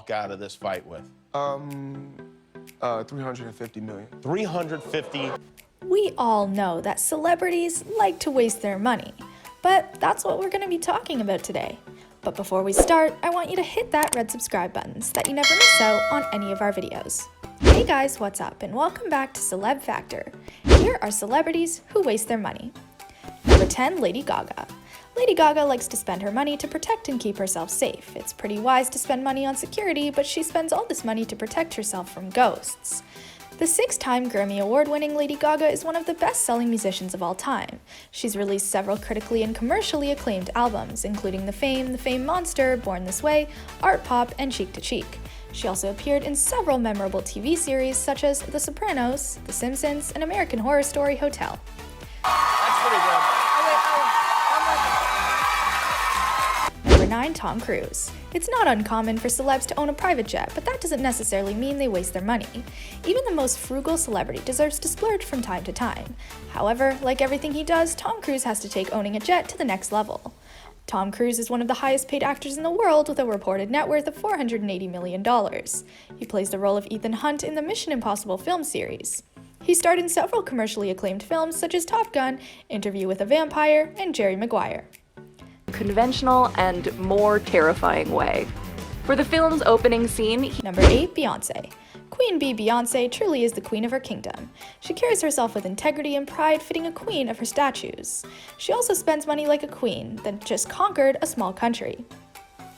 walk out of this fight with? 350 million. 350. We all know that celebrities like to waste their money, but that's what we're going to be talking about today. But before we start, I want you to hit that red subscribe button so that you never miss out on any of our videos. Hey guys, what's up, and welcome back to Celeb Factor. Here are celebrities who waste their money. Number 10, Lady Gaga. Lady Gaga likes to spend her money to protect and keep herself safe. It's pretty wise to spend money on security, but she spends all this money to protect herself from ghosts. The 6-time Grammy Award-winning Lady Gaga is one of the best-selling musicians of all time. She's released several critically and commercially acclaimed albums, including The Fame Monster, Born This Way, Art Pop, and Cheek to Cheek. She also appeared in several memorable TV series such as The Sopranos, The Simpsons, and American Horror Story Hotel. That's pretty good. Number 9, Tom Cruise. It's not uncommon for celebs to own a private jet, but that doesn't necessarily mean they waste their money. Even the most frugal celebrity deserves to splurge from time to time. However, like everything he does, Tom Cruise has to take owning a jet to the next level. Tom Cruise is one of the highest paid actors in the world with a reported net worth of $480 million. He plays the role of Ethan Hunt in the Mission Impossible film series. He starred in several commercially acclaimed films such as Top Gun, Interview with a Vampire, and Jerry Maguire. Conventional and more terrifying way. For the film's opening scene, Number 8, Beyoncé. Queen Bee Beyoncé truly is the queen of her kingdom. She carries herself with integrity and pride, fitting a queen of her statues. She also spends money like a queen that just conquered a small country.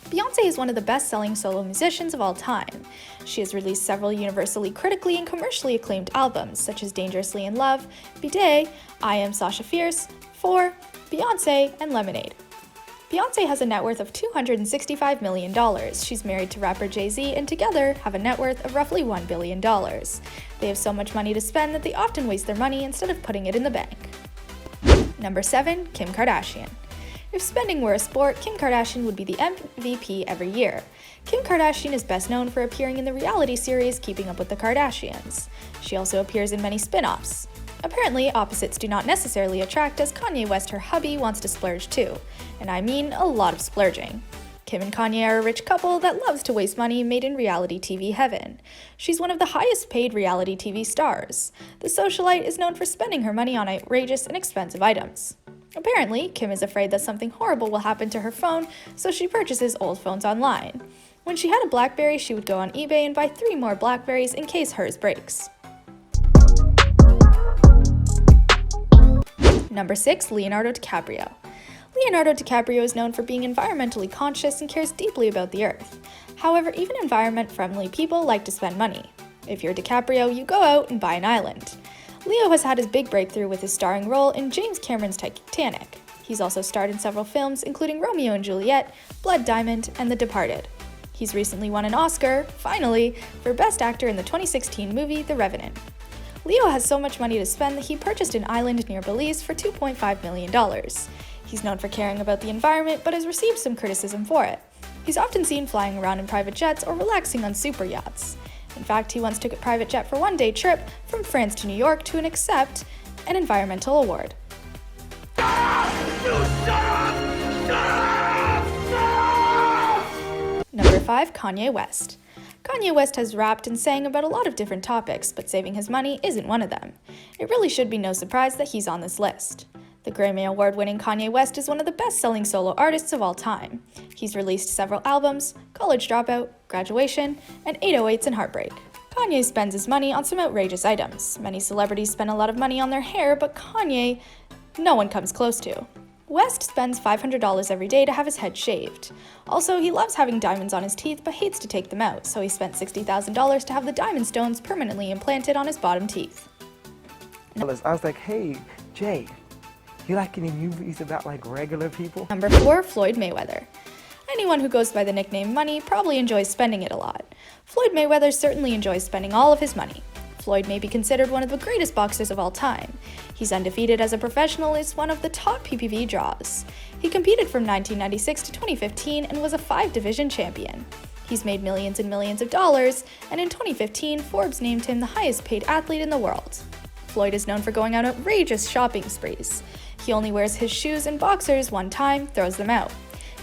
Beyoncé is one of the best-selling solo musicians of all time. She has released several universally critically and commercially acclaimed albums, such as Dangerously in Love, Bidet, I Am Sasha Fierce, 4, Beyoncé, and Lemonade. Beyoncé has a net worth of $265 million. She's married to rapper Jay-Z and together have a net worth of roughly $1 billion. They have so much money to spend that they often waste their money instead of putting it in the bank. Number 7, Kim Kardashian. If spending were a sport, Kim Kardashian would be the MVP every year. Kim Kardashian is best known for appearing in the reality series Keeping Up with the Kardashians. She also appears in many spin-offs. Apparently, opposites do not necessarily attract, as Kanye West, her hubby, wants to splurge too. And I mean a lot of splurging. Kim and Kanye are a rich couple that loves to waste money made in reality TV heaven. She's one of the highest paid reality TV stars. The socialite is known for spending her money on outrageous and expensive items. Apparently, Kim is afraid that something horrible will happen to her phone, so she purchases old phones online. When she had a BlackBerry, she would go on eBay and buy 3 more BlackBerries in case hers breaks. Number 6, Leonardo DiCaprio. Leonardo DiCaprio is known for being environmentally conscious and cares deeply about the earth. However, even environment-friendly people like to spend money. If you're DiCaprio, you go out and buy an island. Leo has had his big breakthrough with his starring role in James Cameron's Titanic. He's also starred in several films, including Romeo and Juliet, Blood Diamond, and The Departed. He's recently won an Oscar, finally, for Best Actor in the 2016 movie The Revenant. Leo has so much money to spend that he purchased an island near Belize for $2.5 million. He's known for caring about the environment, but has received some criticism for it. He's often seen flying around in private jets or relaxing on super yachts. In fact, he once took a private jet for a one-day trip from France to New York to accept an environmental award. Number 5, Kanye West. Kanye West has rapped and sang about a lot of different topics, but saving his money isn't one of them. It really should be no surprise that he's on this list. The Grammy Award-winning Kanye West is one of the best-selling solo artists of all time. He's released several albums, College Dropout, Graduation, and 808s and Heartbreak. Kanye spends his money on some outrageous items. Many celebrities spend a lot of money on their hair, but Kanye, no one comes close to. West spends $500 every day to have his head shaved. Also, he loves having diamonds on his teeth but hates to take them out, so he spent $60,000 to have the diamond stones permanently implanted on his bottom teeth. I was like, hey, Jay, you like any movies about like regular people? Number 4, Floyd Mayweather. Anyone who goes by the nickname Money probably enjoys spending it a lot. Floyd Mayweather certainly enjoys spending all of his money. Floyd may be considered one of the greatest boxers of all time. He's undefeated as a professional and is one of the top PPV draws. He competed from 1996 to 2015 and was a 5-division champion. He's made millions and millions of dollars, and in 2015, Forbes named him the highest paid athlete in the world. Floyd is known for going on outrageous shopping sprees. He only wears his shoes and boxers one time, throws them out.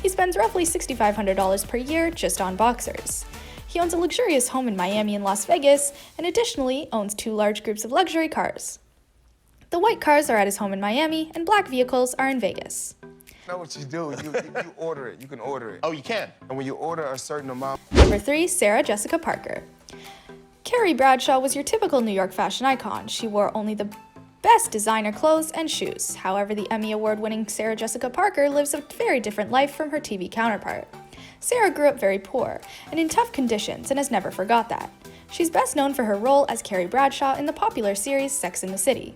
He spends roughly $6,500 per year just on boxers. He owns a luxurious home in Miami and Las Vegas, and additionally owns 2 large groups of luxury cars. The white cars are at his home in Miami, and black vehicles are in Vegas. Know what you do. You order it. You can order it. Oh, you can? And when you order a certain amount. Number 3, Sarah Jessica Parker. Carrie Bradshaw was your typical New York fashion icon. She wore only the best designer clothes and shoes. However, the Emmy Award-winning Sarah Jessica Parker lives a very different life from her TV counterpart. Sarah grew up very poor and in tough conditions and has never forgot that. She's best known for her role as Carrie Bradshaw in the popular series Sex and the City.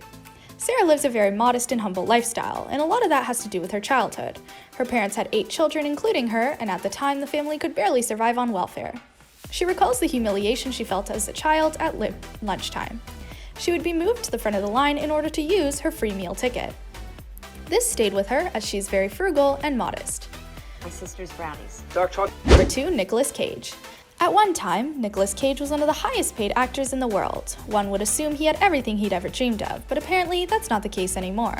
Sarah lives a very modest and humble lifestyle, and a lot of that has to do with her childhood. Her parents had 8 children, including her, and at the time the family could barely survive on welfare. She recalls the humiliation she felt as a child at lunchtime. She would be moved to the front of the line in order to use her free meal ticket. This stayed with her as she's very frugal and modest. My sister's brownies. Number 2, Nicolas Cage. At one time, Nicolas Cage was one of the highest paid actors in the world. One would assume he had everything he'd ever dreamed of, but apparently that's not the case anymore.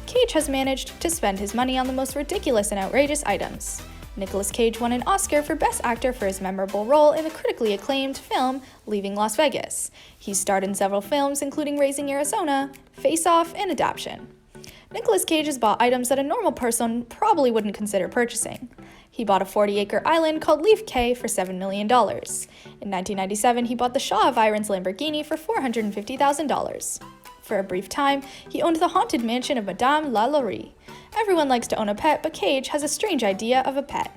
Cage has managed to spend his money on the most ridiculous and outrageous items. Nicolas Cage won an Oscar for Best Actor for his memorable role in the critically acclaimed film Leaving Las Vegas. He's starred in several films including Raising Arizona, Face Off, and Adaption. Nicolas Cage has bought items that a normal person probably wouldn't consider purchasing. He bought a 40-acre island called Leaf Cay for $7 million. In 1997, he bought the Shah of Iran's Lamborghini for $450,000. For a brief time, he owned the haunted mansion of Madame Lalaurie. Everyone likes to own a pet, but Cage has a strange idea of a pet.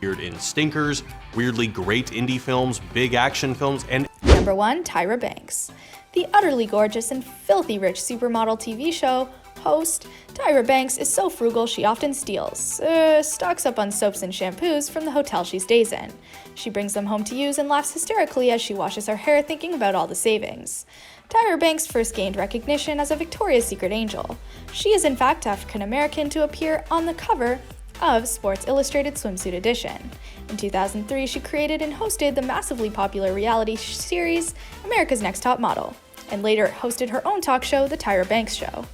Weird in stinkers, weirdly great indie films, big action films, and Number 1, Tyra Banks. The utterly gorgeous and filthy rich supermodel TV show host, Tyra Banks is so frugal she often steals, stocks up on soaps and shampoos from the hotel she stays in. She brings them home to use and laughs hysterically as she washes her hair thinking about all the savings. Tyra Banks first gained recognition as a Victoria's Secret angel. She is in fact African American to appear on the cover of Sports Illustrated Swimsuit Edition. In 2003, she created and hosted the massively popular reality series America's Next Top Model, and later hosted her own talk show, The Tyra Banks Show.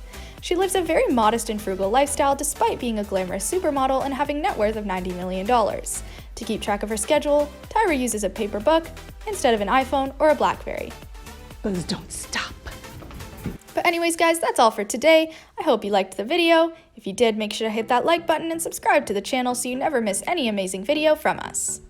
She lives a very modest and frugal lifestyle despite being a glamorous supermodel and having net worth of $90 million. To keep track of her schedule, Tyra uses a paper book instead of an iPhone or a BlackBerry. Buzz, don't stop. But anyways guys, that's all for today. I hope you liked the video. If you did, make sure to hit that like button and subscribe to the channel so you never miss any amazing video from us.